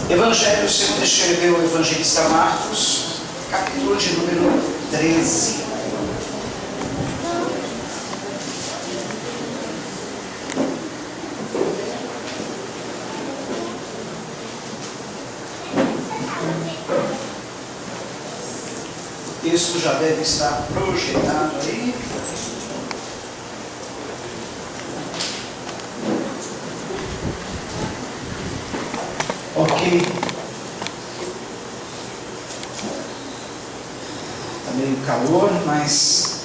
Evangelho segundo escreveu o evangelista Marcos, capítulo de número 13. O texto já deve estar projetado aí. Ok. Está meio calor, mas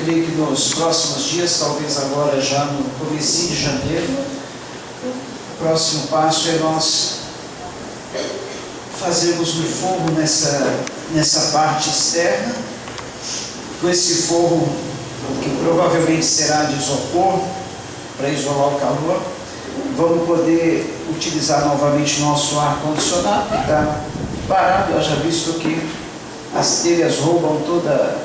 creio que nos próximos dias, talvez agora já no comecinho de janeiro, o próximo passo é nós fazermos um forro nessa parte externa, com esse forro que provavelmente será de isopor, para isolar o calor. Vamos poder utilizar novamente nosso ar-condicionado, que está parado, haja visto que as telhas roubam toda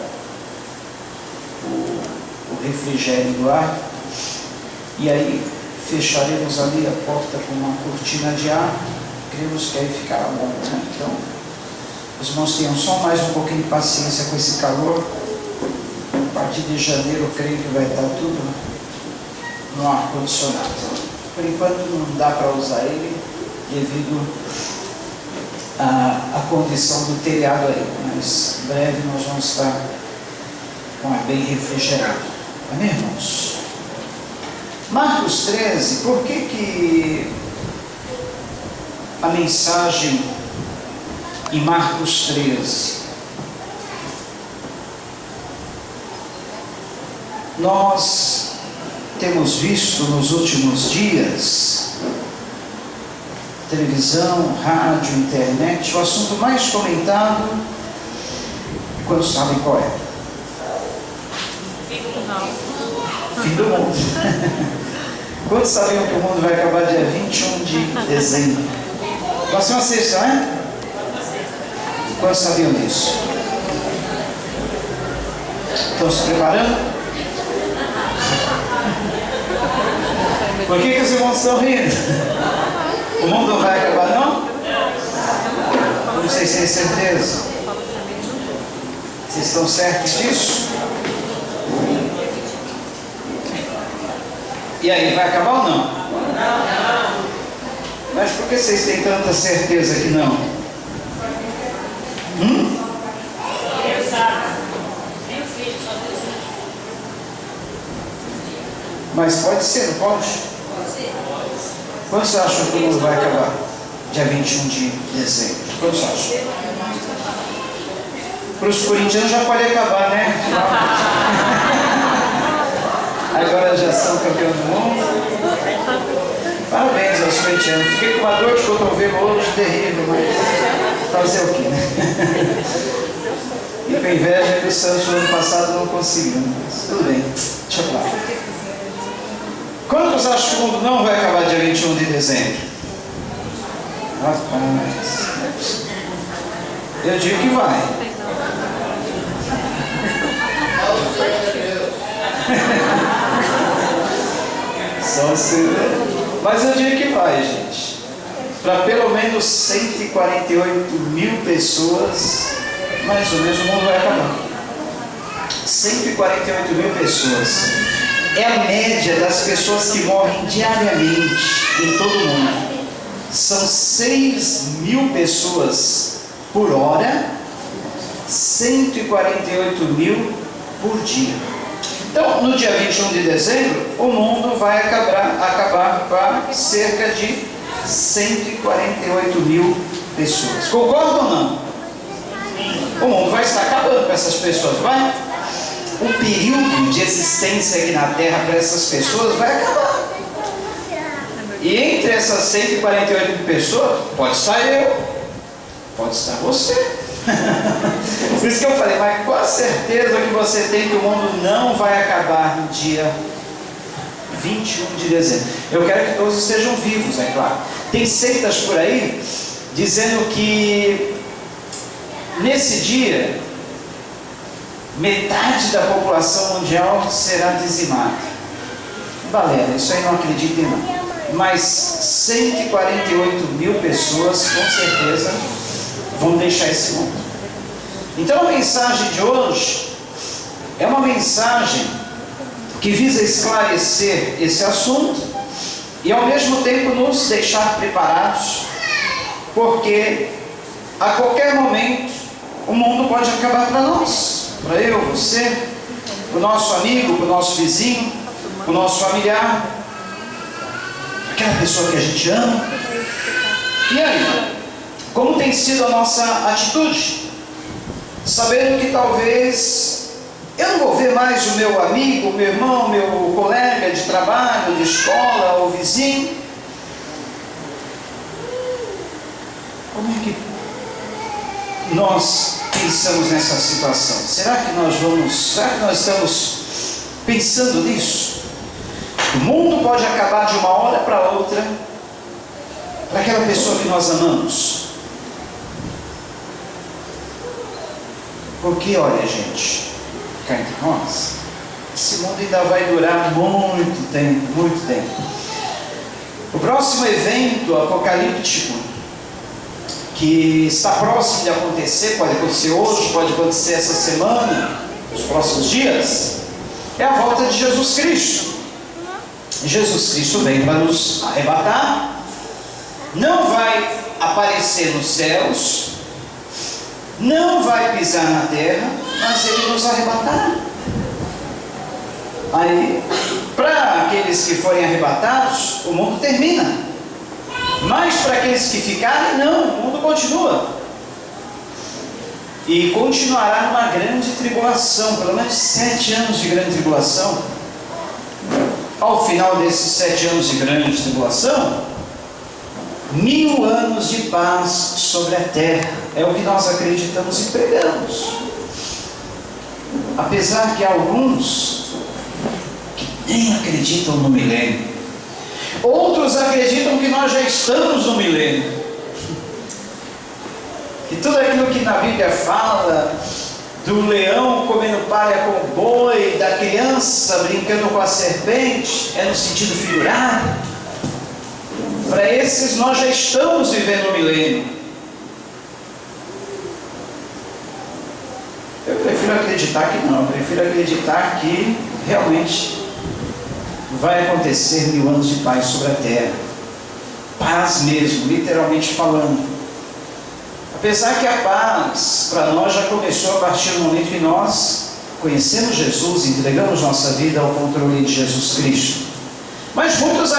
o refrigério do ar. E aí fecharemos ali a porta com uma cortina de ar, cremos que aí ficará bom, né? Então, os irmãos tenham só mais um pouquinho de paciência com esse calor. A partir de janeiro, creio que vai estar tudo no ar-condicionado. Por enquanto não dá para usar ele devido à condição do telhado aí, mas em breve nós vamos estar com ar bem refrigerado. Amém, irmãos? Marcos 13, por que a mensagem em Marcos 13? Nós temos visto nos últimos dias, televisão, rádio, internet, o assunto mais comentado, quando sabem qual é? Fim do mundo. Quantos sabiam que o mundo vai acabar dia 21 de dezembro? Próxima sexta, né? Quantos sabiam disso? Estão se preparando? Por que os irmãos estão rindo? O mundo não vai acabar, não? Não sei se tem certeza. Vocês estão certos disso? E aí, vai acabar ou não? Mas por que vocês têm tanta certeza que não? Mas pode ser, não pode? Quantos acham que o mundo vai acabar? Dia 21 de dezembro. Quantos acham? Para os corintianos já pode acabar, né? Agora já são campeões do mundo. Parabéns aos corintianos. Fiquei com uma dor de cotovelo hoje terrível, mas fazer o quê, né? E com inveja que o Santos no ano passado não conseguiu. Mas tudo bem, deixa eu falar. Quantos acham que o mundo não vai acabar dia 21 de dezembro? Rapaz, eu digo que vai. Só se... Mas eu digo que vai, gente. Para pelo menos 148 mil pessoas, mais ou menos, o mundo vai acabar. 148 mil pessoas. É a média das pessoas que morrem diariamente em todo o mundo. São 6.000 pessoas por hora, 148 mil por dia. Então, no dia 21 de dezembro, o mundo vai acabar com cerca de 148 mil pessoas. Concordam ou não? O mundo vai estar acabando com essas pessoas, vai? O período de existência aqui na Terra para essas pessoas vai acabar. E entre essas 148 mil pessoas, pode estar eu, pode estar você. Por isso que eu falei, mas qual a certeza que você tem que o mundo não vai acabar no dia 21 de dezembro? Eu quero que todos estejam vivos, é claro. Tem seitas por aí dizendo que nesse dia metade da população mundial será dizimada. Galera, isso aí não acreditem não. mas 148 mil pessoas com certeza vão deixar esse mundo. Então a mensagem de hoje é uma mensagem que visa esclarecer esse assunto e ao mesmo tempo nos deixar preparados, porque a qualquer momento o mundo pode acabar para nós, para eu, você, para o nosso amigo, para o nosso vizinho, para o nosso familiar, aquela pessoa que a gente ama. E aí, como tem sido a nossa atitude? Sabendo que talvez eu não vou ver mais o meu amigo, o meu irmão, meu colega de trabalho, de escola, ou vizinho. Como é que nós pensamos nessa situação? Será que nós estamos pensando nisso? O mundo pode acabar de uma hora para outra para aquela pessoa que nós amamos. Porque, olha, gente, cá entre nós, esse mundo ainda vai durar muito tempo, muito tempo. O próximo evento apocalíptico que está próximo de acontecer, pode acontecer hoje, pode acontecer essa semana, nos próximos dias, é a volta de Jesus Cristo. Jesus Cristo vem para nos arrebatar, não vai aparecer nos céus, não vai pisar na terra, mas Ele nos arrebatará. Aí, para aqueles que forem arrebatados, o mundo termina. Mas para aqueles que ficarem, não, o mundo continua. E continuará numa grande tribulação, pelo menos 7 anos de grande tribulação. Ao final desses 7 anos de grande tribulação, 1000 anos de paz sobre a terra. É o que nós acreditamos e pregamos. Apesar que há alguns que nem acreditam no milênio. Outros acreditam que nós já estamos no milênio. Que tudo aquilo que na Bíblia fala, do leão comendo palha com o boi, da criança brincando com a serpente, é no sentido figurado. Para esses nós já estamos vivendo o milênio. Eu prefiro acreditar que não, eu prefiro acreditar que realmente vai acontecer 1000 anos de paz sobre a terra. Paz mesmo, literalmente falando. Apesar que a paz para nós já começou a partir do momento que nós conhecemos Jesus, entregamos nossa vida ao controle de Jesus Cristo. Mas alguns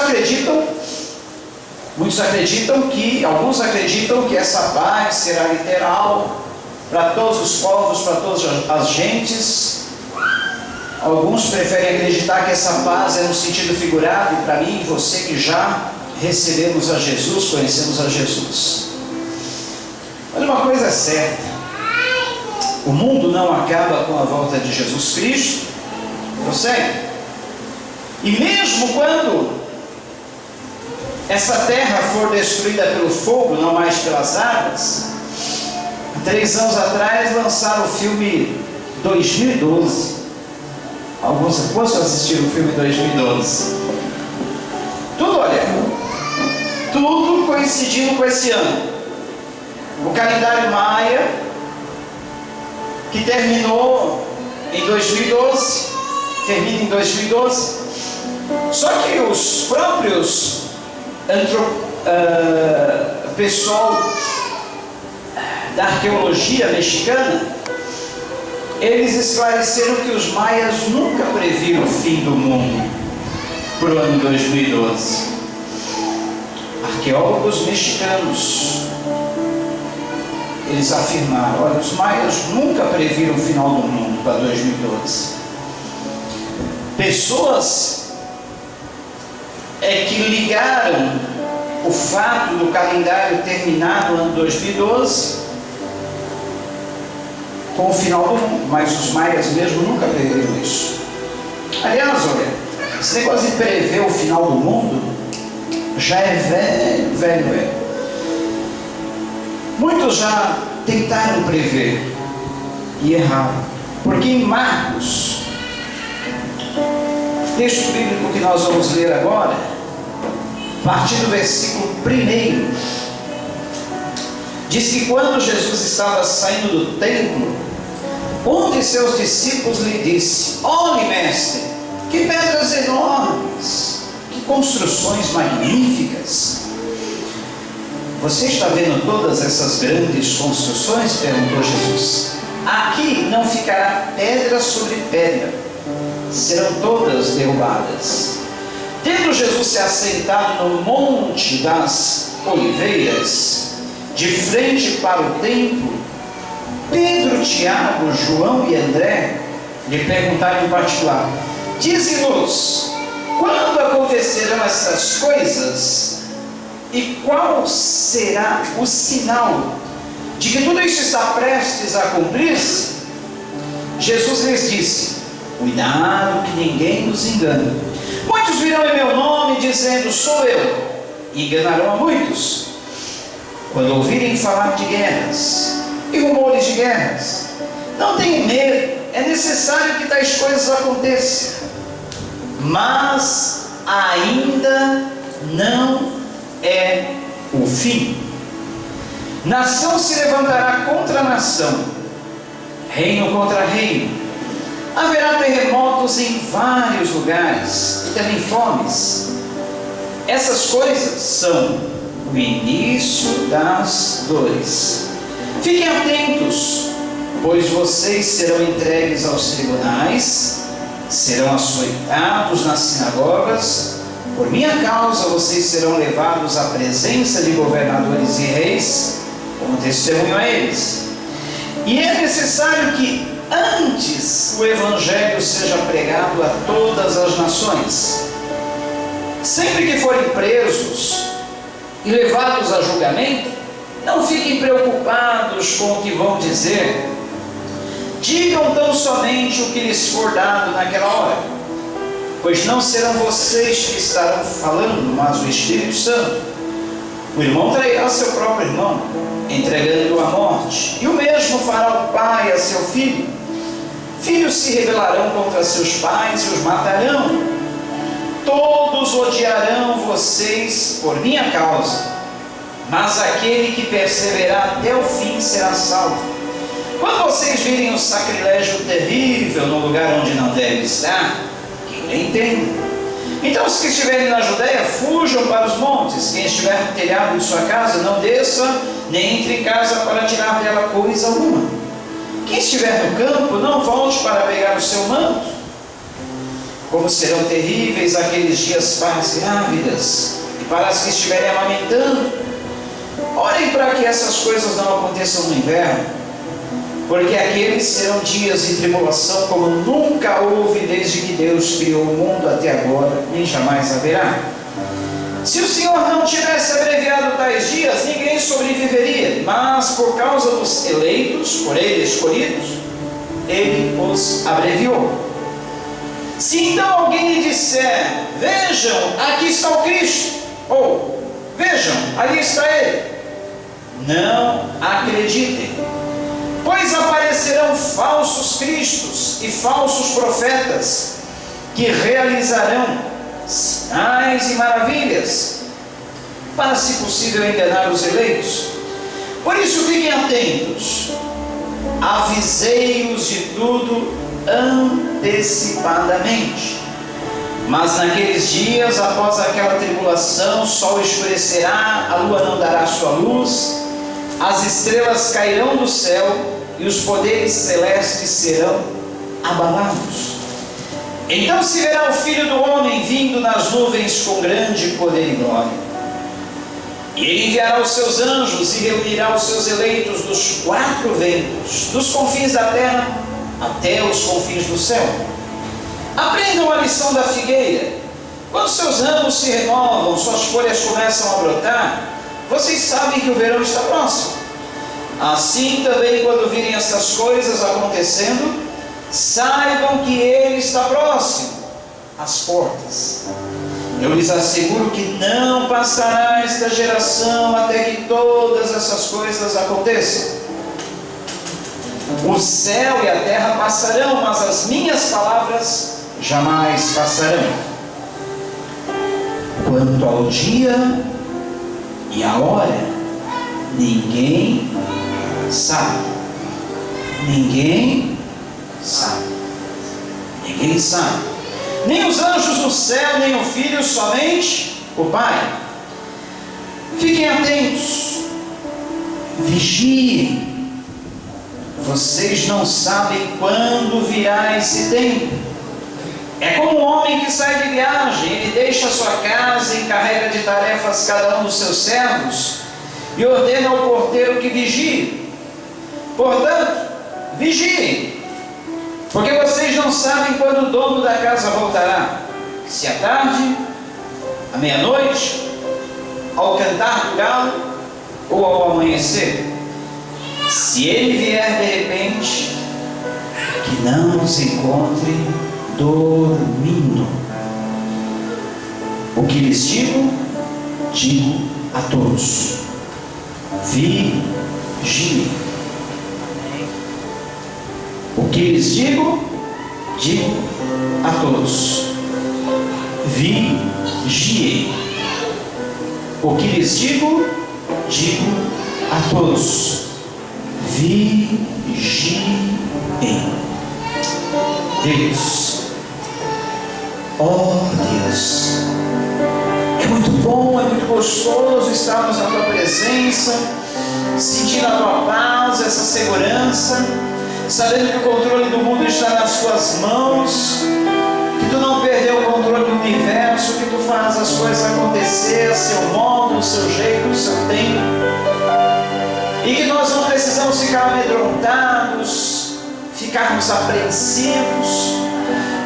acreditam que essa paz será literal para todos os povos, para todas as gentes. Alguns preferem acreditar que essa paz é no sentido figurado, e para mim e você que já recebemos a Jesus, conhecemos a Jesus. Mas uma coisa é certa: o mundo não acaba com a volta de Jesus Cristo, prossegue. E mesmo quando essa terra for destruída pelo fogo, não mais pelas águas, há 3 anos atrás lançaram o filme 2012. Alguns assistiram o filme 2012. Tudo coincidindo com esse ano. O calendário maia, que terminou em 2012, termina em 2012. Só que os próprios pessoal da arqueologia mexicana, eles esclareceram que os maias nunca previram o fim do mundo para o ano 2012. Arqueólogos mexicanos, eles afirmaram: olha, os maias nunca previram o final do mundo para 2012. Pessoas que ligaram o fato do calendário terminar no ano 2012 com o final do mundo, mas os maias mesmo nunca previram isso. Aliás, olha, esse negócio de prever o final do mundo já é velho. Muitos já tentaram prever e erraram, porque em Marcos, texto bíblico que nós vamos ler agora, a partir do versículo 1, diz que quando Jesus estava saindo do templo, um de seus discípulos lhe disse: olhe, mestre, que pedras enormes, que construções magníficas. Você está vendo todas essas grandes construções? Perguntou Jesus. Aqui não ficará pedra sobre pedra, serão todas derrubadas. Tendo Jesus se assentado no Monte das Oliveiras, de frente para o templo, Pedro, Tiago, João e André lhe perguntaram em particular: dize-nos, quando acontecerão essas coisas? E qual será o sinal de que tudo isso está prestes a cumprir-se? Jesus lhes disse: cuidado que ninguém nos engane. Muitos virão em meu nome dizendo: sou eu, e enganarão a muitos. Quando ouvirem falar de guerras e rumores de guerras, não tenham medo, é necessário que tais coisas aconteçam, mas ainda não é o fim. Nação se levantará contra nação, reino contra reino. Haverá terremotos em vários lugares e também fomes. Essas coisas são o início das dores. Fiquem atentos, pois vocês serão entregues aos tribunais, serão açoitados nas sinagogas. Por minha causa vocês serão levados à presença de governadores e reis, como testemunho a eles. E é necessário que antes o evangelho seja pregado a todas as nações. Sempre que forem presos e levados a julgamento, não fiquem preocupados com o que vão dizer. Digam tão somente o que lhes for dado naquela hora, pois não serão vocês que estarão falando, mas o Espírito Santo. O irmão trairá seu próprio irmão, entregando-o à morte, e o mesmo fará o pai a seu filho. Filhos se rebelarão contra seus pais e os matarão. Todos odiarão vocês por minha causa, mas aquele que perseverar até o fim será salvo. Quando vocês virem um sacrilégio terrível no lugar onde não deve estar, entenda. Então, os que estiverem na Judéia, fujam para os montes. Quem estiver no telhado de sua casa, não desça, nem entre em casa para tirar dela coisa alguma. Quem estiver no campo, não volte para pegar o seu manto. Como serão terríveis aqueles dias para as grávidas e para as que estiverem amamentando. Orem para que essas coisas não aconteçam no inverno, porque aqueles serão dias de tribulação como nunca houve desde que Deus criou o mundo até agora, nem jamais haverá. Se o Senhor não tivesse abreviado tais dias, ninguém sobreviveria, mas por causa dos eleitos, por Ele escolhidos, Ele os abreviou. Se então alguém lhe disser: vejam, aqui está o Cristo, ou vejam, ali está Ele, não acreditem. Pois aparecerão falsos cristos e falsos profetas, que realizarão sinais e maravilhas, para, se possível, enganar os eleitos. Por isso fiquem atentos, avisei-os de tudo antecipadamente. Mas naqueles dias, após aquela tribulação, o sol escurecerá, a lua não dará sua luz, as estrelas cairão do céu e os poderes celestes serão abalados. Então se verá o Filho do Homem vindo nas nuvens com grande poder e glória. E Ele enviará os seus anjos e reunirá os seus eleitos dos quatro ventos, dos confins da terra até os confins do céu. Aprendam a lição da figueira. Quando seus ramos se renovam, suas folhas começam a brotar, vocês sabem que o verão está próximo. Assim também, quando virem essas coisas acontecendo, saibam que Ele está próximo, às portas. Eu lhes asseguro que não passará esta geração até que todas essas coisas aconteçam. O céu e a terra passarão, mas as minhas palavras jamais passarão. O quanto ao dia e a hora, ninguém sabe. Ninguém sabe. Ninguém sabe. Nem os anjos do céu, nem o Filho, somente o Pai. Fiquem atentos. Vigiem. Vocês não sabem quando virá esse tempo. É como um homem que sai de viagem. Ele deixa a sua casa, encarrega de tarefas cada um dos seus servos e ordena ao porteiro que vigie. Portanto, vigiem, porque vocês não sabem quando o dono da casa voltará, se à tarde, à meia-noite, ao cantar do galo ou ao amanhecer. Se ele vier de repente, que não nos encontre dormindo. O que lhes digo, digo a todos: vigiem. O que lhes digo, digo a todos: vigiem. O que lhes digo, digo a todos: vigiem. Deus, ó Deus, é muito bom, é muito gostoso estarmos na Tua presença, sentindo a Tua paz, essa segurança, sabendo que o controle do mundo está nas Tuas mãos, que Tu não perdeu o controle do universo, que Tu faz as coisas acontecer a Seu modo, o Seu jeito, o Seu tempo, e que nós não precisamos ficar amedrontados, ficarmos apreensivos,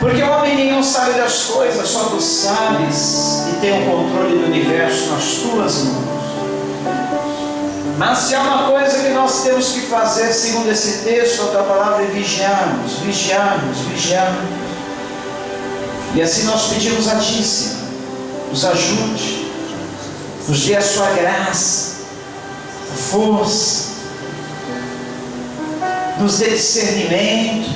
porque homem nenhum sabe das coisas, só Tu sabes, e tem o controle do universo nas Tuas mãos. Mas se há uma coisa que nós temos que fazer, segundo esse texto, a Tua palavra, é vigiarmos. E assim nós pedimos a Ti, Senhor, nos ajude, nos dê a Sua graça, força, nos dê discernimento,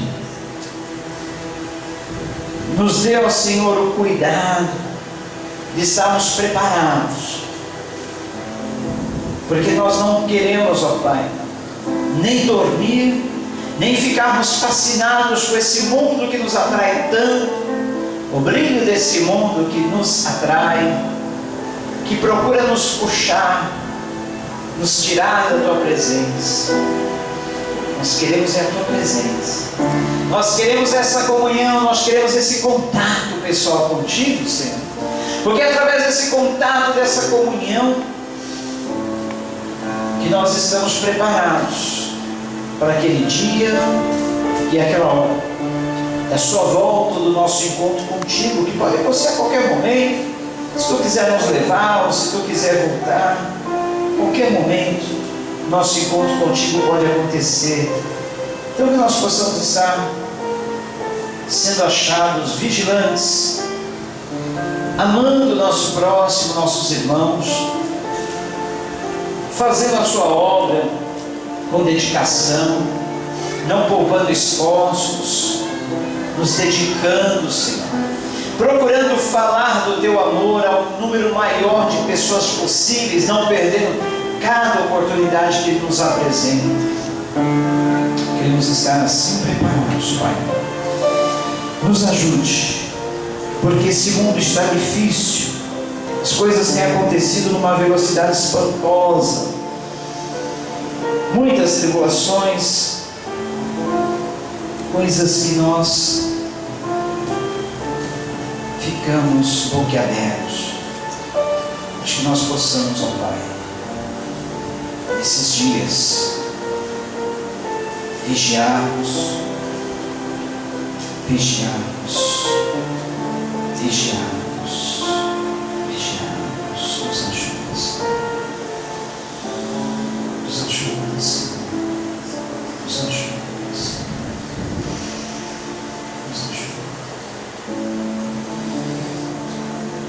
nos dê, ó Senhor, o cuidado de estarmos preparados, porque nós não queremos, ó Pai, nem dormir, nem ficarmos fascinados com esse mundo que nos atrai tanto, o brilho desse mundo que nos atrai, que procura nos puxar, nos tirar da Tua presença. Nós queremos a Tua presença, nós queremos essa comunhão, nós queremos esse contato pessoal contigo, Senhor, porque é através desse contato, dessa comunhão, que nós estamos preparados para aquele dia e aquela hora, da Sua volta, do nosso encontro contigo, que pode acontecer a qualquer momento, se Tu quiser nos levar, ou se Tu quiser voltar, qualquer momento, nosso encontro contigo pode acontecer. Então que nós possamos estar sendo achados vigilantes, amando o nosso próximo, nossos irmãos, fazendo a Sua obra com dedicação, não poupando esforços, nos dedicando, Senhor, procurando falar do Teu amor ao número maior de pessoas possíveis, não perdendo cada oportunidade que Ele nos apresenta. Queremos estar assim preparados, Pai. Nos ajude, porque esse mundo está difícil, as coisas têm acontecido numa velocidade espantosa, muitas tribulações, coisas que nós ficamos boquiabertos. Acho que nós possamos, ó Pai, esses dias, vigiarmos, nos ajuda,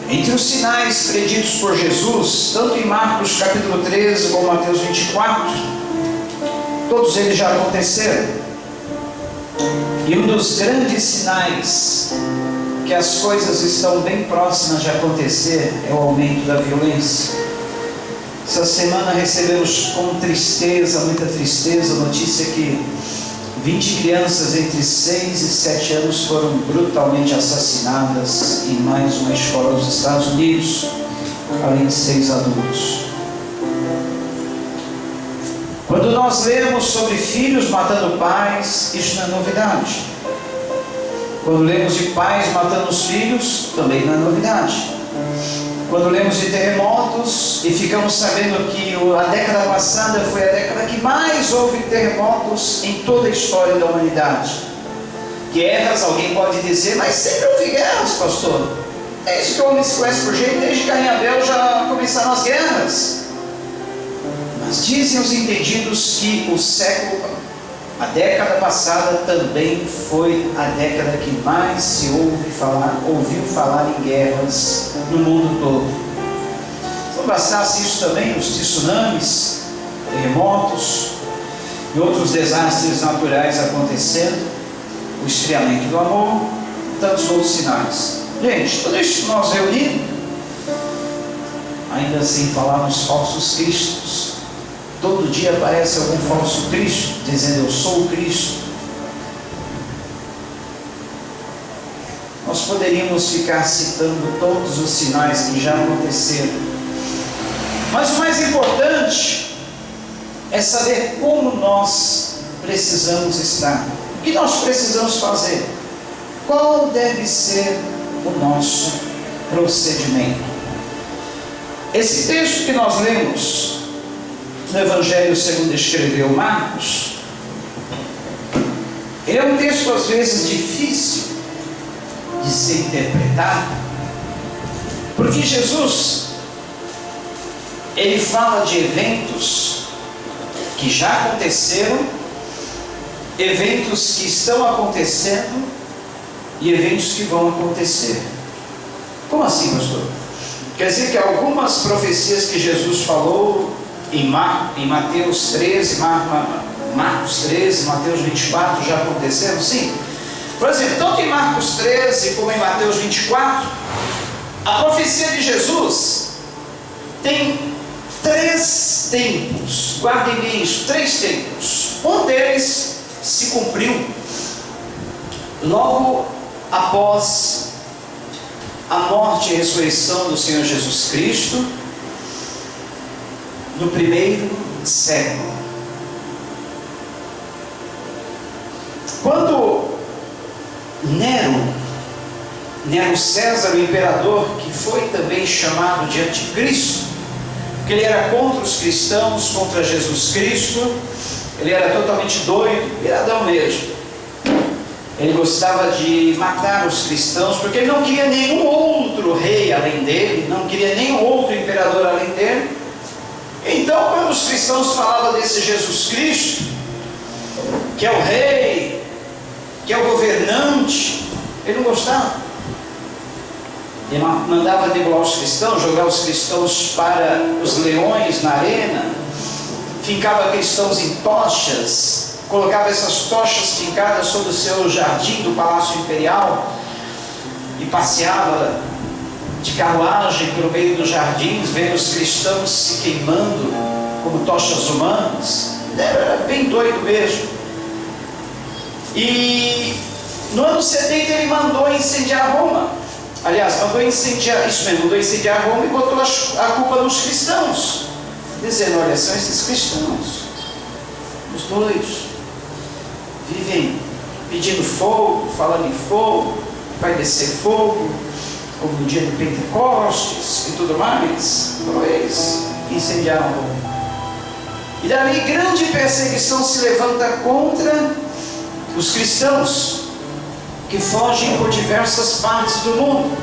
Entre os sinais preditos por Jesus, tanto em Marcos capítulo 13 como Mateus 24, todos eles já aconteceram. E um dos grandes sinais que as coisas estão bem próximas de acontecer é o aumento da violência. Essa semana recebemos com tristeza, muita tristeza, a notícia que 20 crianças entre 6 e 7 anos foram brutalmente assassinadas em mais uma escola dos Estados Unidos, além de 6 adultos. Quando nós lemos sobre filhos matando pais, isso não é novidade. Quando lemos de pais matando os filhos, também não é novidade. Quando lemos de terremotos e ficamos sabendo que a década passada foi a década que mais houve terremotos em toda a história da humanidade. Guerras, alguém pode dizer, mas sempre houve guerras, pastor. É isso que o homem se conhece por jeito, desde Caim e Abel já começaram as guerras. Mas dizem os entendidos que o século, a década passada também foi a década que mais se ouviu falar em guerras no mundo todo. Se não bastasse isso também, os tsunamis, terremotos e outros desastres naturais acontecendo, o esfriamento do amor, tantos outros sinais. Gente, tudo isso nós reunimos, ainda sem falar nos falsos cristos. Todo dia aparece algum falso Cristo, dizendo eu sou o Cristo. Nós poderíamos ficar citando todos os sinais que já aconteceram. Mas o mais importante é saber como nós precisamos estar. O que nós precisamos fazer? Qual deve ser o nosso procedimento? Esse texto que nós lemos no Evangelho segundo escreveu Marcos, ele é um texto às vezes difícil de ser interpretado, porque Jesus, ele fala de eventos que já aconteceram, eventos que estão acontecendo e eventos que vão acontecer. Como assim, pastor? Quer dizer que algumas profecias que Jesus falou em Mateus 13, Marcos 13, Mateus 24 já aconteceram? Sim. Por exemplo, tanto em Marcos 13 como em Mateus 24, a profecia de Jesus tem 3 tempos. Guardem bem isso, 3 tempos. Um deles se cumpriu logo após a morte e ressurreição do Senhor Jesus Cristo, no primeiro século. Quando Nero César, o imperador, que foi também chamado de anticristo, porque ele era contra os cristãos, contra Jesus Cristo, ele era totalmente doido, piradão mesmo. Ele gostava de matar os cristãos, porque ele não queria nenhum outro rei além dele, não queria nenhum outro imperador além dele. Então, quando os cristãos falavam desse Jesus Cristo, que é o rei, que é o governante, ele não gostava. Ele mandava degolar os cristãos, jogar os cristãos para os leões na arena, fincava cristãos em tochas, colocava essas tochas fincadas sobre o seu jardim do Palácio Imperial e passeava de carruagem pelo meio dos jardins, vendo os cristãos se queimando como tochas humanas. Era bem doido mesmo. E no ano 70 ele mandou incendiar Roma. Aliás, mandou incendiar Roma e botou a culpa nos cristãos, dizendo, olha, são esses cristãos, os doidos, vivem pedindo fogo, falando em fogo, vai descer fogo, como no dia de Pentecostes e tudo mais. Então eles incendiaram Roma. E dali grande perseguição se levanta contra os cristãos que fogem por diversas partes do mundo.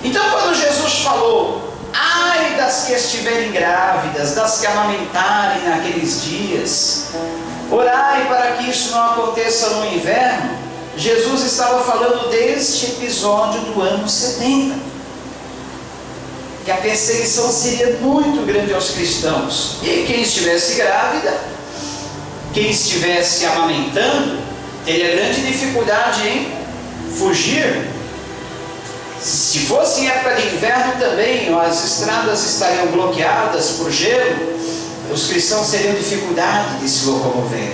Então, quando Jesus falou, ai das que estiverem grávidas, das que amamentarem naqueles dias, orai para que isso não aconteça no inverno, Jesus estava falando deste episódio do ano 70, que a perseguição seria muito grande aos cristãos, e quem estivesse grávida, quem estivesse amamentando, teria grande dificuldade em fugir Se fosse em época de inverno também, as estradas estariam bloqueadas por gelo, os cristãos teriam dificuldade de se locomover.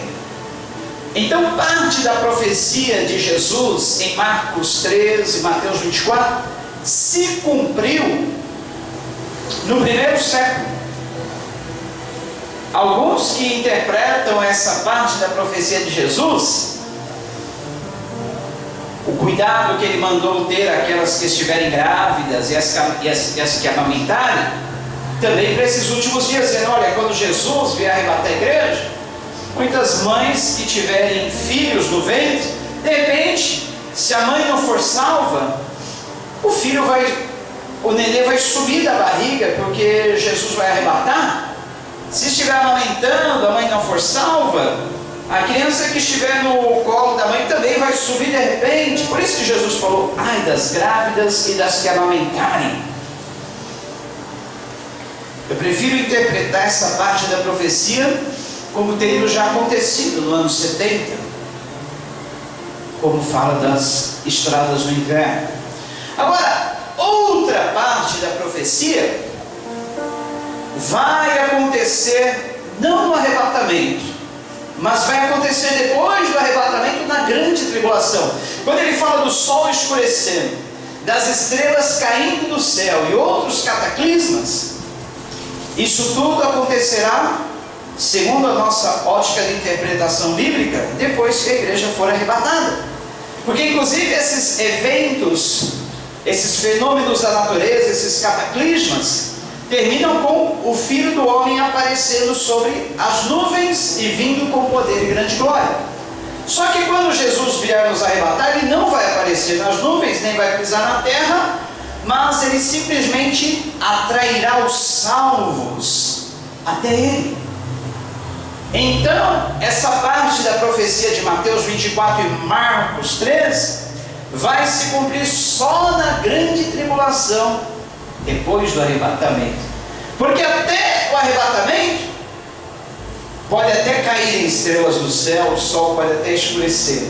Então, parte da profecia de Jesus em Marcos 13 e Mateus 24 se cumpriu no primeiro século. Alguns que interpretam essa parte da profecia de Jesus, o cuidado que ele mandou ter aquelas que estiverem grávidas e as que amamentarem, também para esses últimos dias, dizendo: olha, quando Jesus vier arrebatar a igreja, muitas mães que tiverem filhos no ventre, de repente, se a mãe não for salva, o nenê vai subir da barriga, porque Jesus vai arrebatar. Se estiver amamentando, a mãe não for salva, a criança que estiver no colo da mãe também vai subir de repente. Por isso que Jesus falou: ai das grávidas e das que amamentarem. Eu prefiro interpretar essa parte da profecia como tendo já acontecido no ano 70, como fala das estradas no inverno. Agora, outra parte da profecia vai acontecer não no arrebatamento, mas vai acontecer depois do arrebatamento, na grande tribulação. Quando ele fala do sol escurecendo, das estrelas caindo do céu e outros cataclismas, isso tudo acontecerá, segundo a nossa ótica de interpretação bíblica, depois que a igreja for arrebatada. Porque inclusive esses eventos, esses fenômenos da natureza, esses cataclismas, terminam com o Filho do Homem aparecendo sobre as nuvens e vindo com poder e grande glória. Só que quando Jesus vier nos arrebatar, ele não vai aparecer nas nuvens, nem vai pisar na terra, mas ele simplesmente atrairá os salvos até ele. Então, essa parte da profecia de Mateus 24 e Marcos 13 vai se cumprir só na grande tribulação, depois do arrebatamento. Porque até o arrebatamento pode até cair estrelas do céu, o sol pode até escurecer,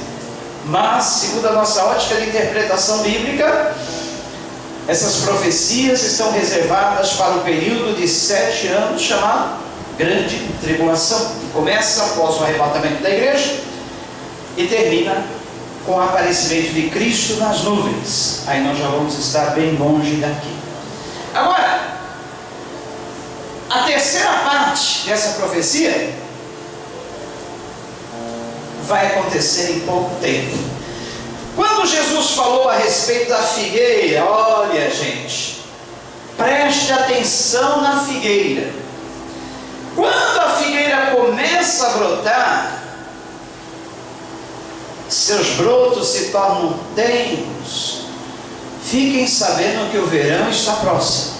mas segundo a nossa ótica de interpretação bíblica, essas profecias estão reservadas para um período de 7 anos chamado grande tribulação, que começa após o arrebatamento da igreja e termina com o aparecimento de Cristo nas nuvens. Aí nós já vamos estar bem longe daqui. Agora, a terceira parte dessa profecia vai acontecer em pouco tempo. Quando Jesus falou a respeito da figueira, olha gente, preste atenção na figueira. Quando a figueira começa a brotar, seus brotos se tornam tenros, fiquem sabendo que o verão está próximo.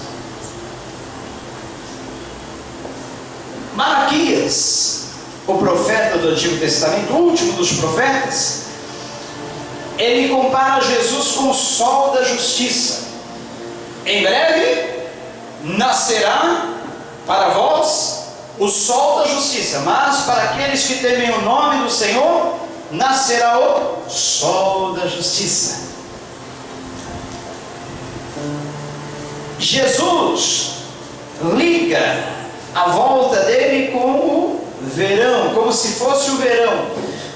Malaquias, o profeta do Antigo Testamento, o último dos profetas, ele compara Jesus com o sol da justiça. Em breve nascerá para vós o sol da justiça, mas para aqueles que temem o nome do Senhor, nascerá o sol da justiça. Jesus liga a volta dele com o verão, como se fosse o verão.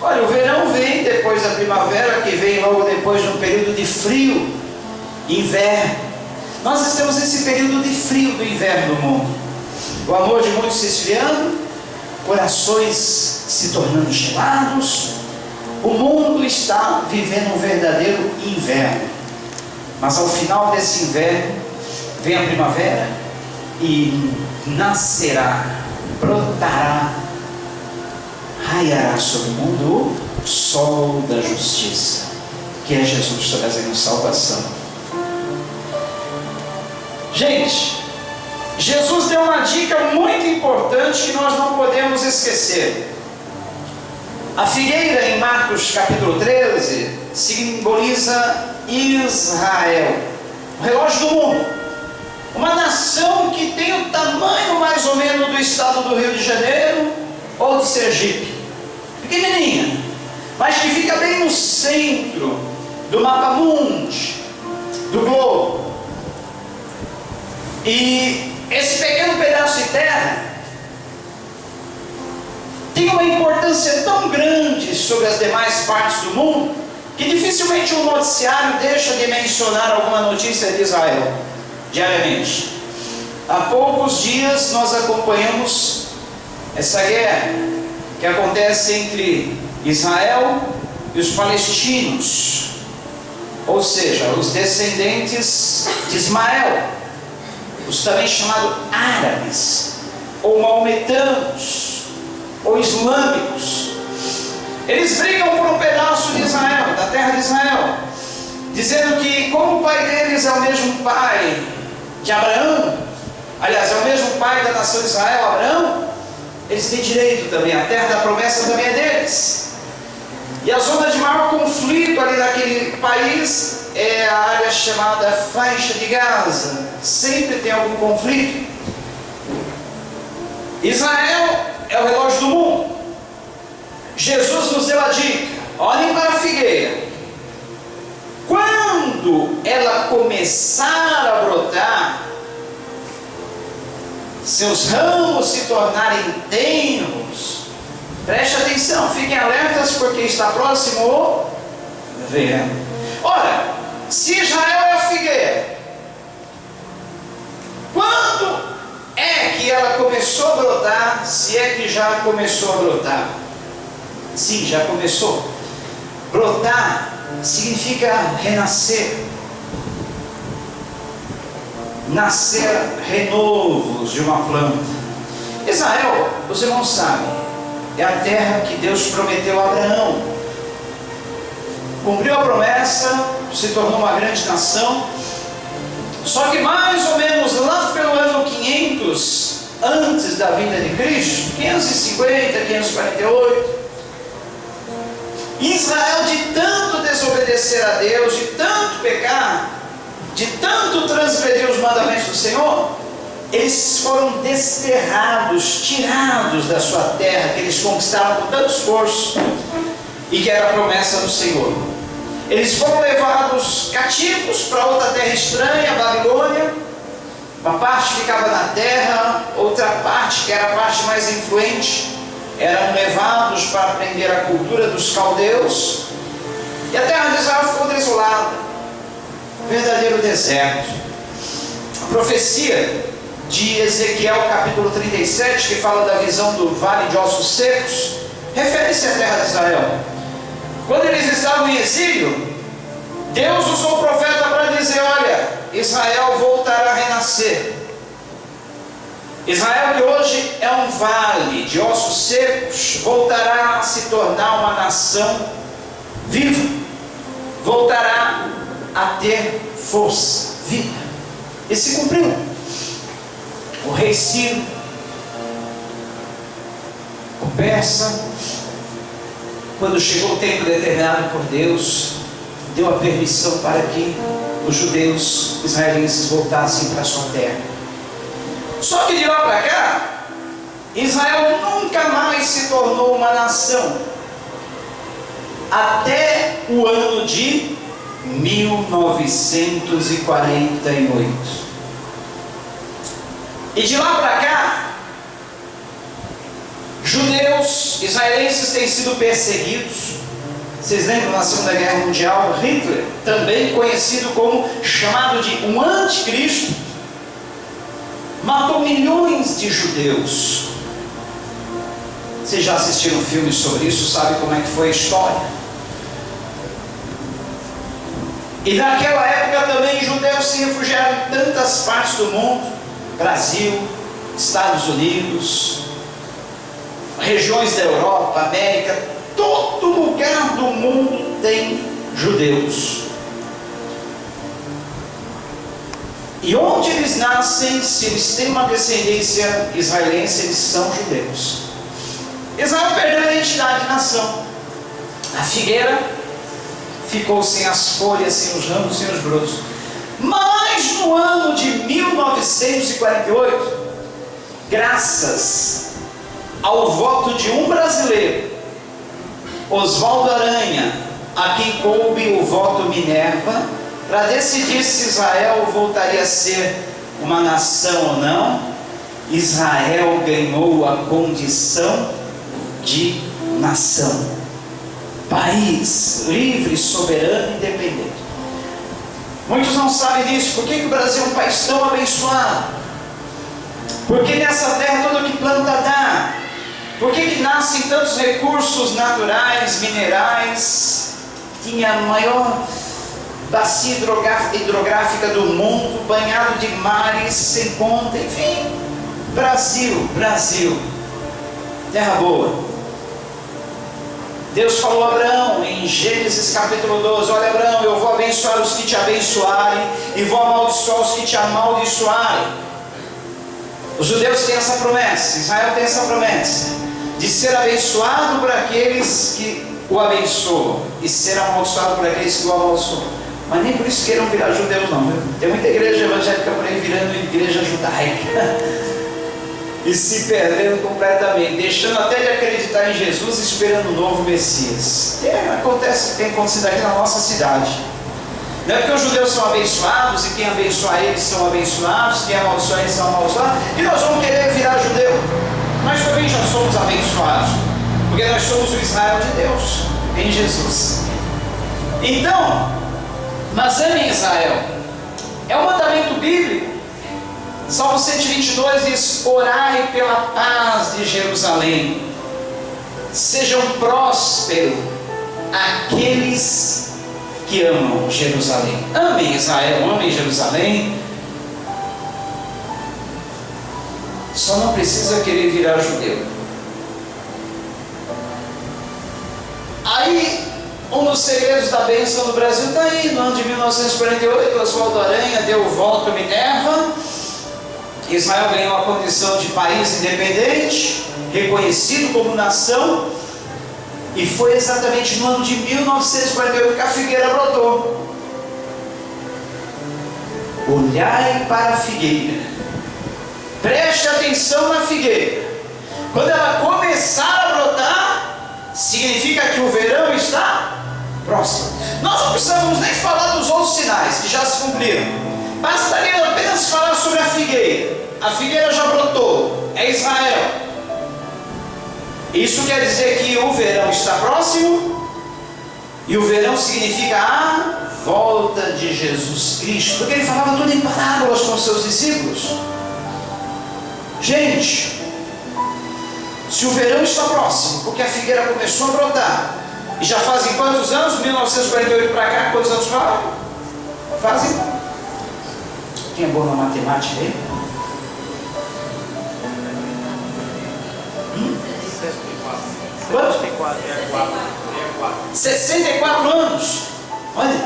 Olha, o verão vem depois da primavera, que vem logo depois de um período de frio, inverno. Nós estamos nesse período de frio do inverno do mundo. O amor de muitos se esfriando, corações se tornando gelados. O mundo está vivendo um verdadeiro inverno. Mas ao final desse inverno, vem a primavera e nascerá, brotará, raiará sobre o mundo o sol da justiça, que é Jesus trazendo salvação. Gente, Jesus deu uma dica muito importante que nós não podemos esquecer. A figueira em Marcos capítulo 13 simboliza Israel, o relógio do mundo, uma nação que tem o tamanho mais ou menos do estado do Rio de Janeiro ou de Sergipe, pequenininha, mas que fica bem no centro do mapa mundi. do globo. E esse pequeno pedaço de terra tem uma importância tão grande sobre as demais partes do mundo, que dificilmente um noticiário deixa de mencionar alguma notícia de Israel diariamente. Há poucos dias nós acompanhamos essa guerra que acontece entre Israel e os palestinos, ou seja, os descendentes de Ismael, os também chamados árabes, ou maometanos, ou islâmicos. Eles brigam por um pedaço de Israel, da terra de Israel, dizendo que como o pai deles é o mesmo pai de Abraão, aliás, é o mesmo pai da nação de Israel, Abraão, eles têm direito também, a terra da promessa também é deles. E a zona de maior conflito ali naquele país é a área chamada Faixa de Gaza. Sempre tem algum conflito. Israel é o relógio do mundo. Jesus nos deu a dica: olhem para a figueira. Quando ela começar a brotar, seus ramos se tornarem tenros, preste atenção, fiquem alertas, porque está próximo o verão. Ora, se Israel é a figueira, quando é que ela começou a brotar? Se é que já começou a brotar? Sim, já começou. Brotar significa renascer, nascer renovos de uma planta. Israel, os irmãos sabem, é a terra que Deus prometeu a Abraão. Cumpriu a promessa, se tornou uma grande nação. Só que mais ou menos lá pelo ano 500 antes da vinda de Cristo, 550, 548, Israel, de tanto desobedecer a Deus, de tanto pecar, de tanto transgredir os mandamentos do Senhor, eles foram desterrados, tirados da sua terra, que eles conquistaram com tanto esforço, e que era a promessa do Senhor. Eles foram levados cativos para outra terra estranha, a Babilônia. Uma parte ficava na terra, outra parte, que era a parte mais influente, eram levados para aprender a cultura dos caldeus. E a terra de Israel ficou desolada, verdadeiro deserto. A profecia de Ezequiel capítulo 37, que fala da visão do vale de ossos secos, refere-se à terra de Israel. Quando eles estavam em exílio, Deus usou o profeta para dizer: olha, Israel voltará a renascer. Israel, que hoje é um vale de ossos secos, voltará a se tornar uma nação viva, voltará a ter força, vida. E se cumpriu. O rei Ciro, o persa, quando chegou o tempo determinado por Deus, deu a permissão para que os judeus israelenses voltassem para a sua terra. Só que de lá para cá, Israel nunca mais se tornou uma nação, até o ano de 1948. E de lá para cá, judeus israelenses têm sido perseguidos. Vocês lembram na Segunda Guerra Mundial, Hitler, também conhecido como, chamado de um anticristo, matou milhões de judeus. Vocês já assistiram filmes sobre isso, sabem como é que foi a história. E naquela época também judeus se refugiaram em tantas partes do mundo, Brasil, Estados Unidos, regiões da Europa, América, todo lugar do mundo tem judeus. E onde eles nascem, se eles têm uma descendência israelense, eles são judeus. Israel perdeu a identidade de nação. A figueira ficou sem as folhas, sem os ramos, sem os brotos. Mas no ano de 1948, graças ao voto de um brasileiro, Oswaldo Aranha, a quem coube o voto Minerva, para decidir se Israel voltaria a ser uma nação ou não, Israel ganhou a condição de nação, país livre, soberano e independente. Muitos não sabem disso. Por que o Brasil é um país tão abençoado? Porque nessa terra todo que planta dá. Por que nascem tantos recursos naturais, minerais? Tinha a maior bacia hidrográfica do mundo, banhado de mares sem conta, enfim. Brasil, terra boa. Deus falou a Abraão em Gênesis capítulo 12: olha, Abraão, eu vou abençoar os que te abençoarem e vou amaldiçoar os que te amaldiçoarem. Os judeus têm essa promessa, Israel tem essa promessa de ser abençoado por aqueles que o abençoam e ser amaldiçoado por aqueles que o amaldiçoam. Mas nem por isso queiram virar judeus não, viu? Tem muita igreja evangélica por aí virando igreja judaica e se perdendo completamente, deixando até de acreditar em Jesus, esperando um novo Messias. Acontece, tem acontecido aqui na nossa cidade. Não é porque os judeus são abençoados e quem abençoar eles são abençoados, quem amaldiçoar eles são amaldiçoados, e nós vamos querer virar judeu. Nós também já somos abençoados, porque nós somos o Israel de Deus em Jesus. Então, mas amem Israel, é um mandamento bíblico. Salmo 122 diz: orai pela paz de Jerusalém, sejam prósperos aqueles que amam Jerusalém. Amem Israel, amem Jerusalém. Só não precisa querer virar judeu. Aí, um dos segredos da bênção no Brasil está aí. No ano de 1948, Oswaldo Aranha deu o voto a Minerva. Israel ganhou a condição de país independente, reconhecido como nação, e foi exatamente no ano de 1948 que a figueira brotou. Olhai para a figueira, preste atenção na figueira. Quando ela começar a brotar, significa que o verão está próximo. Nós não precisamos nem falar dos outros sinais que já se cumpriram, bastaria apenas falar sobre a figueira. A figueira já brotou, é Israel. Isso quer dizer que o verão está próximo, e o verão significa a volta de Jesus Cristo, porque ele falava tudo em parábolas com seus discípulos. Gente, se o verão está próximo, porque a figueira começou a brotar, e já fazem quantos anos? 1948 para cá, quantos anos fazem? Quem é bom na matemática aí? 64 anos. Olha,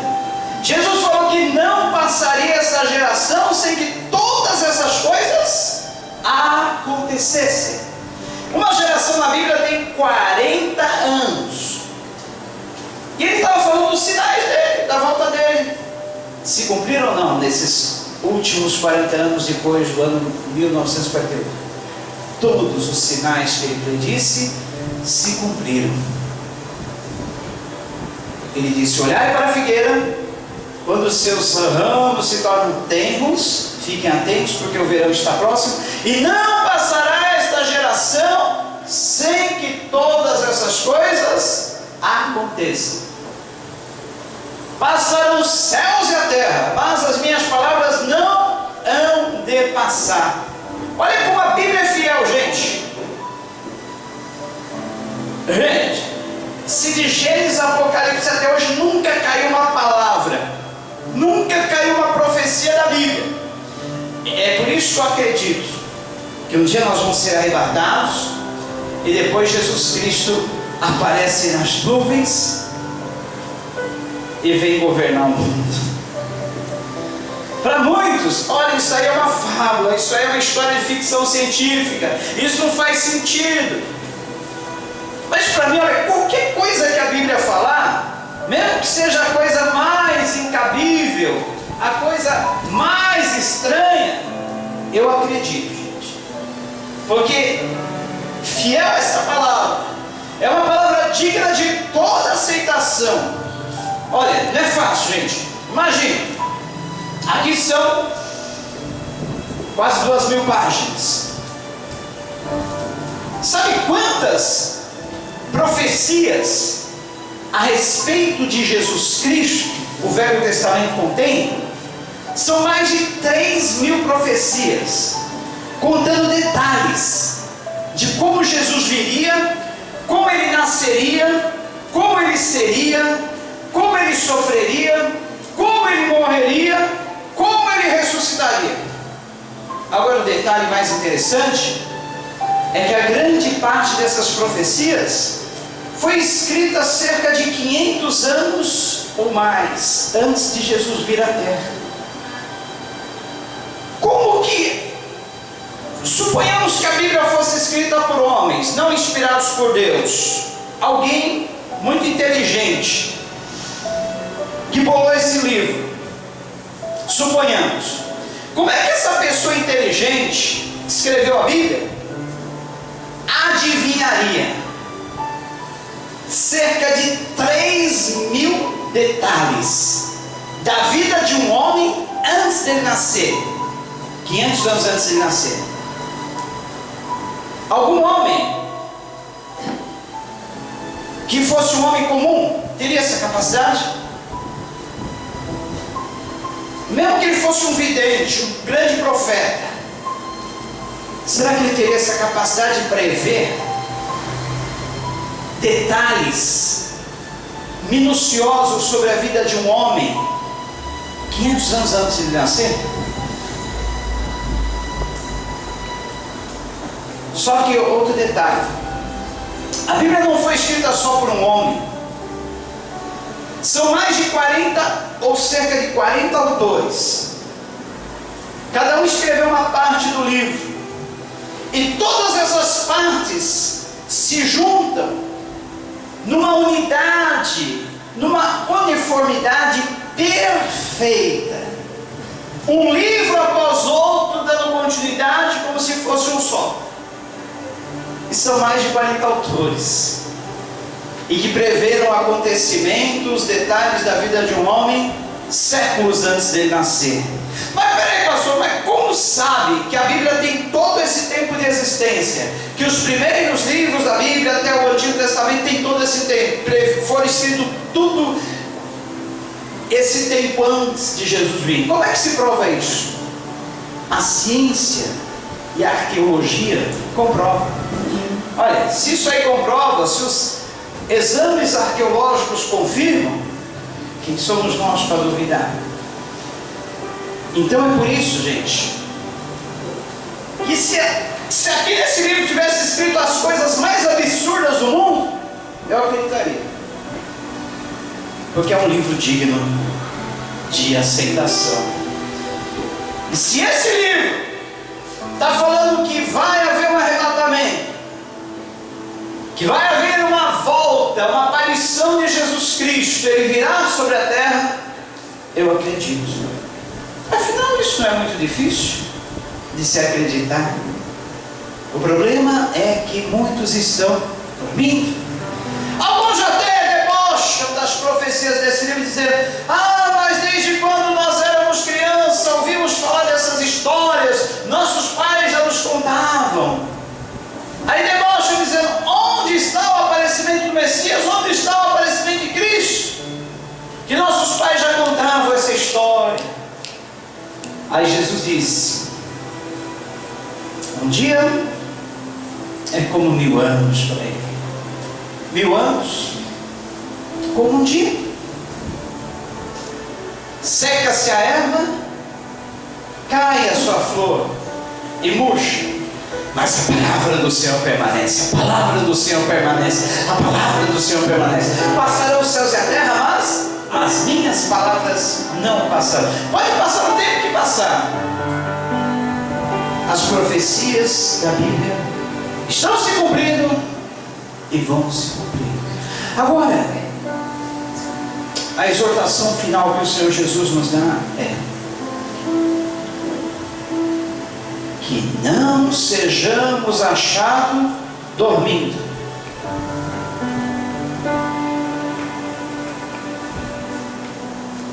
Jesus falou que não passaria essa geração sem que todas essas coisas acontecessem. Uma geração na Bíblia tem 40 anos, e ele estava falando dos sinais dele, da volta dele. Se cumpriram ou não nesses últimos 40 anos depois do ano 1948? Todos os sinais que ele predisse se cumpriram. Ele disse: olhai para a figueira, quando os seus ramos se tornam tenros, fiquem atentos, porque o verão está próximo, e não passará esta geração sem que todas essas coisas aconteçam. Passarão os céus e a terra, mas as minhas palavras não hão de passar. Olha como a Bíblia é fiel, gente. Gente, se de Gênesis a Apocalipse até hoje nunca caiu uma palavra, nunca caiu uma profecia da Bíblia. É por isso que eu acredito que um dia nós vamos ser arrebatados, e depois Jesus Cristo aparece nas nuvens e vem governar o mundo. Para muitos, olha, isso aí é uma fábula, isso aí é uma história de ficção científica, isso não faz sentido. Mas para mim, olha, qualquer coisa que a Bíblia falar, mesmo que seja a coisa mais incabível, a coisa mais estranha, eu acredito, gente. Porque fiel a essa palavra, é uma palavra digna de toda aceitação. Olha, não é fácil, gente. Imagine, Aqui são quase 2.000 páginas. Sabe quantas profecias a respeito de Jesus Cristo o Velho Testamento contém? São mais de 3.000 profecias, contando detalhes de como Jesus viria, como ele nasceria, como ele seria, como ele sofreria, como ele morreria, como ele ressuscitaria. Agora o detalhe mais interessante é que a grande parte dessas profecias foi escrita cerca de 500 anos ou mais antes de Jesus vir à Terra. Como que, suponhamos que a Bíblia fosse escrita por homens, não inspirados por Deus, alguém muito inteligente, que bolou esse livro, suponhamos, como é que essa pessoa inteligente que escreveu a Bíblia adivinharia cerca de 3.000 detalhes da vida de um homem antes dele nascer, 500 anos antes dele nascer? Algum homem que fosse um homem comum teria essa capacidade? Mesmo que ele fosse um vidente, um grande profeta, será que ele teria essa capacidade de prever detalhes minuciosos sobre a vida de um homem 500 anos antes de nascer? Só que outro detalhe, a Bíblia não foi escrita só por um homem. São mais de 40 ou cerca de 40 autores. Cada um escreveu uma parte do livro. E todas essas partes se juntam numa unidade, numa uniformidade perfeita. Um livro após outro, dando continuidade como se fosse um só. E são mais de 40 autores, e que preveram acontecimentos, detalhes da vida de um homem séculos antes dele nascer. Mas peraí, pastor, mas como sabe que a Bíblia tem todo esse tempo de existência? Que os primeiros livros da Bíblia até o Antigo Testamento tem todo esse tempo, foram escritos tudo esse tempo antes de Jesus vir? Como é que se prova isso? A ciência e a arqueologia comprovam. Olha, se isso aí comprova, se os exames arqueológicos confirmam, quem somos nós para duvidar? Então é por isso, gente, que se aqui nesse livro tivesse escrito as coisas mais absurdas do mundo, eu acreditaria, porque é um livro digno de aceitação. E se esse livro está falando que vai haver um arrebatamento, que vai haver uma volta, uma aparição de Jesus Cristo, ele virá sobre a terra, eu acredito. Afinal, isso não é muito difícil de se acreditar. O problema é que muitos estão dormindo. Alguns até debocham das profecias desse livro, dizendo: mas desde quando nós éramos crianças, ouvimos falar dessas histórias, nossos pais já nos contavam. Aí debocham dizendo: onde está o aparecimento do Messias? Onde está o aparecimento de Cristo? Que nossos pais já contavam essa história. Aí Jesus disse: um dia é como 1000 anos para ele. 1000 anos como um dia. Seca-se a erva, cai a sua flor e murcha, mas a palavra do Senhor permanece. A palavra do Senhor permanece. A palavra do Senhor permanece. Passarão os céus e a terra, mas as minhas palavras não passarão. Pode passar o tempo que passar, as profecias da Bíblia estão se cumprindo e vão se cumprir. Agora, a exortação final que o Senhor Jesus nos dá é que não sejamos achados dormindo.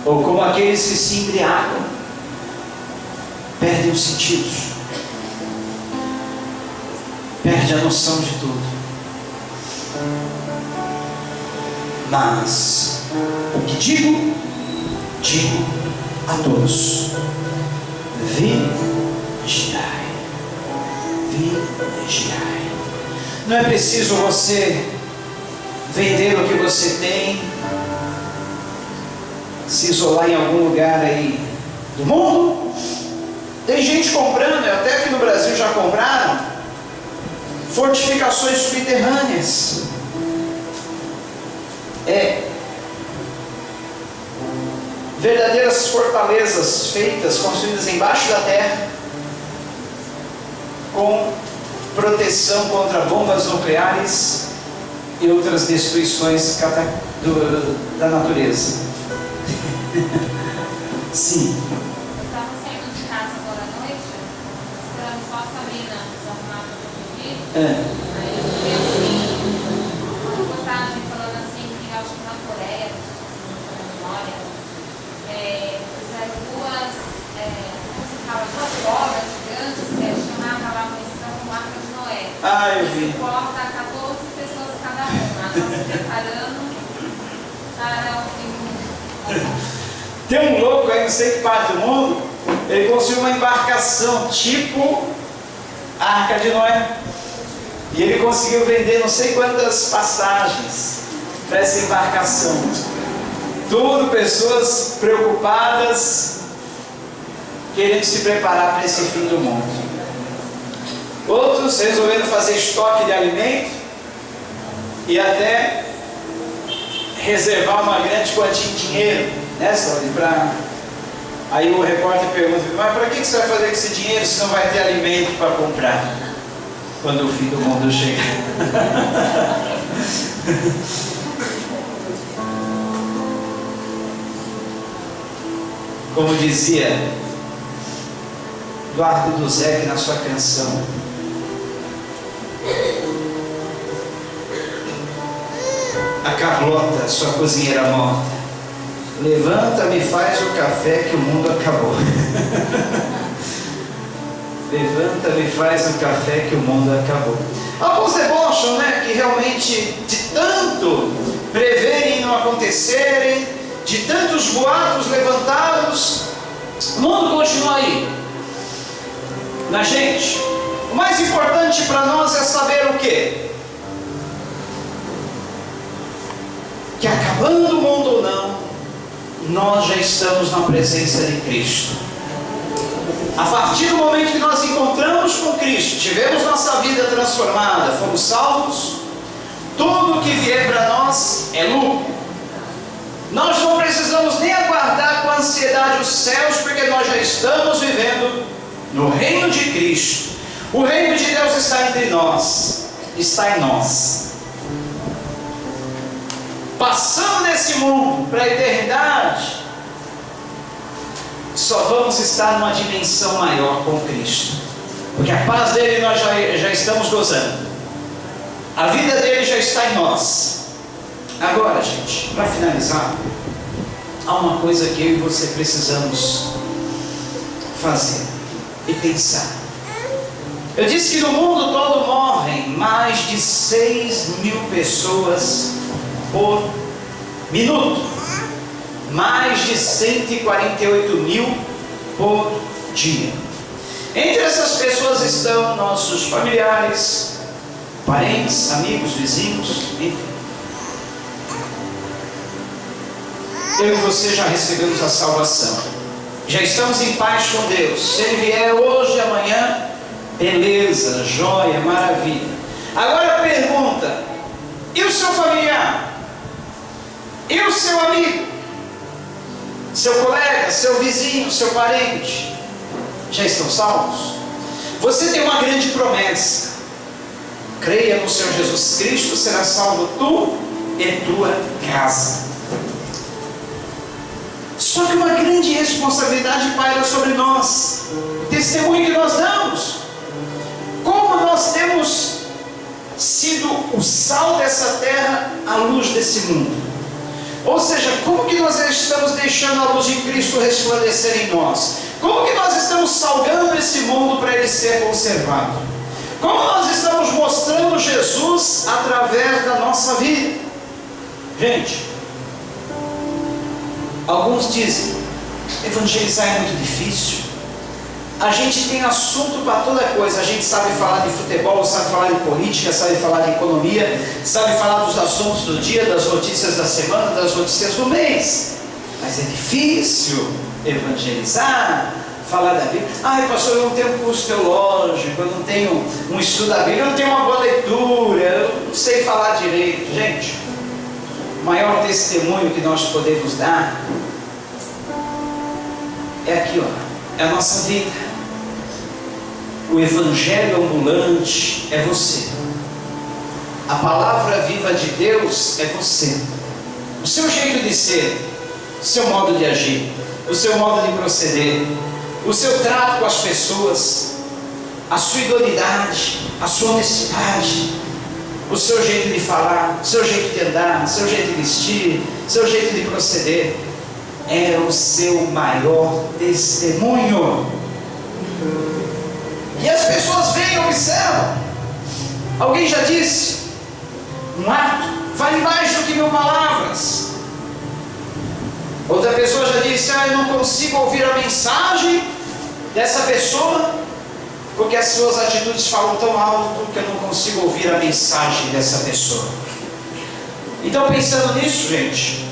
Ou como aqueles que se embriagam perdem os sentidos, perde a noção de tudo. Mas o que digo a todos: vigiai. Não é preciso você vender o que você tem, se isolar em algum lugar aí do mundo. Tem gente comprando, até aqui no Brasil já compraram, fortificações subterrâneas. Verdadeiras fortalezas feitas, construídas embaixo da terra, com proteção contra bombas nucleares e outras destruições da natureza. Sim. Eu estava saindo de casa agora à noite, esperando só a Sabrina desarrumar para dormir. Aí eu vi assim, uma reportagem falando assim que acho que na Coreia, na memória, fizeram duas obras gigantes que chamavam lá a missão Arca de Noé. Eu vi. Suporta 14 pessoas cada uma. Estão se preparando para o fim. Tem um louco aí, não sei que parte do mundo, ele construiu uma embarcação tipo a Arca de Noé. E ele conseguiu vender não sei quantas passagens para essa embarcação. Tudo pessoas preocupadas, querendo se preparar para esse fim do mundo. Outros resolveram fazer estoque de alimento e até reservar uma grande quantia de dinheiro, né, Saúde? Aí o repórter pergunta: mas para que você vai fazer com esse dinheiro se não vai ter alimento para comprar quando o fim do mundo chegar? Como dizia Eduardo Duzec na sua canção: a Carlota, sua cozinheira morta, levanta-me, faz o café que o mundo acabou. Levanta-me, faz o café que o mundo acabou. Alguns debocham, né, que realmente de tanto preverem não acontecerem, de tantos boatos levantados, o mundo continua aí. Na gente, o mais importante para nós é saber o quê? Que acabando o mundo ou não, nós já estamos na presença de Cristo. A partir do momento que nós encontramos com Cristo, tivemos nossa vida transformada, fomos salvos, tudo que vier para nós é lucro. Nós não precisamos nem aguardar com ansiedade os céus, porque nós já estamos vivendo no reino de Cristo. O reino de Deus está entre nós, está em nós. Passando desse mundo para a eternidade, só vamos estar numa dimensão maior com Cristo, porque a paz dele nós já estamos gozando, a vida dele já está em nós. Agora, gente, para finalizar, há uma coisa que eu e você precisamos fazer e pensar. Eu disse que no mundo todo morrem mais de 6.000 pessoas por minuto, mais de 148.000 por dia. Entre essas pessoas estão nossos familiares, parentes, amigos, vizinhos, enfim. Eu e você já recebemos a salvação, já estamos em paz com Deus. Se Ele vier hoje, amanhã, beleza, joia, maravilha. Agora a pergunta: e o seu familiar? E o seu amigo? Seu colega, seu vizinho, seu parente? Já estão salvos? Você tem uma grande promessa: creia no Senhor Jesus Cristo, será salvo tu e tua casa. Só que uma grande responsabilidade paira sobre nós, o testemunho que nós damos, como nós temos sido o sal dessa terra, a luz desse mundo. Ou seja, como que nós estamos deixando a luz de Cristo resplandecer em nós? Como que nós estamos salgando esse mundo para ele ser conservado? Como nós estamos mostrando Jesus através da nossa vida? Gente, alguns dizem, evangelizar é muito difícil. A gente tem assunto para toda coisa. A gente sabe falar de futebol, sabe falar de política, sabe falar de economia, sabe falar dos assuntos do dia, das notícias da semana, das notícias do mês. Mas é difícil evangelizar, falar da Bíblia. Ai, pastor, eu não tenho um curso teológico, eu não tenho um estudo da Bíblia, eu não tenho uma boa leitura, eu não sei falar direito. Gente, o maior testemunho que nós podemos dar é aqui, ó, é a nossa vida. O evangelho ambulante é você. A palavra viva de Deus é você. O seu jeito de ser, o seu modo de agir, o seu modo de proceder, o seu trato com as pessoas, a sua idoneidade, a sua honestidade, o seu jeito de falar, o seu jeito de andar, o seu jeito de vestir, o seu jeito de proceder, é o seu maior testemunho. E as pessoas veem e observam. Alguém já disse, um ato vale mais do que 1000 palavras. Outra pessoa já disse, eu não consigo ouvir a mensagem dessa pessoa, porque as suas atitudes falam tão alto que eu não consigo ouvir a mensagem dessa pessoa. Então, pensando nisso, gente,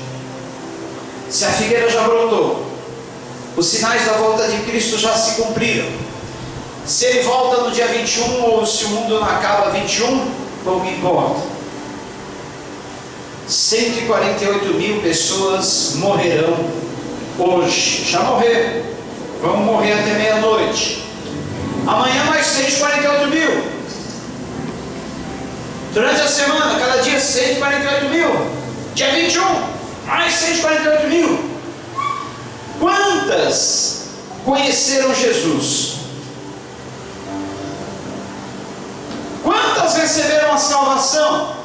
se a figueira já brotou, os sinais da volta de Cristo já se cumpriram, se ele volta no dia 21 ou se o mundo não acaba 21, pouco importa. 148.000 pessoas morrerão hoje. Já morreram. Vão morrer até meia-noite. Amanhã mais 148.000. Durante a semana, cada dia 148.000. Dia 21, mais 148.000. Quantas conheceram Jesus? Quantas receberam a salvação?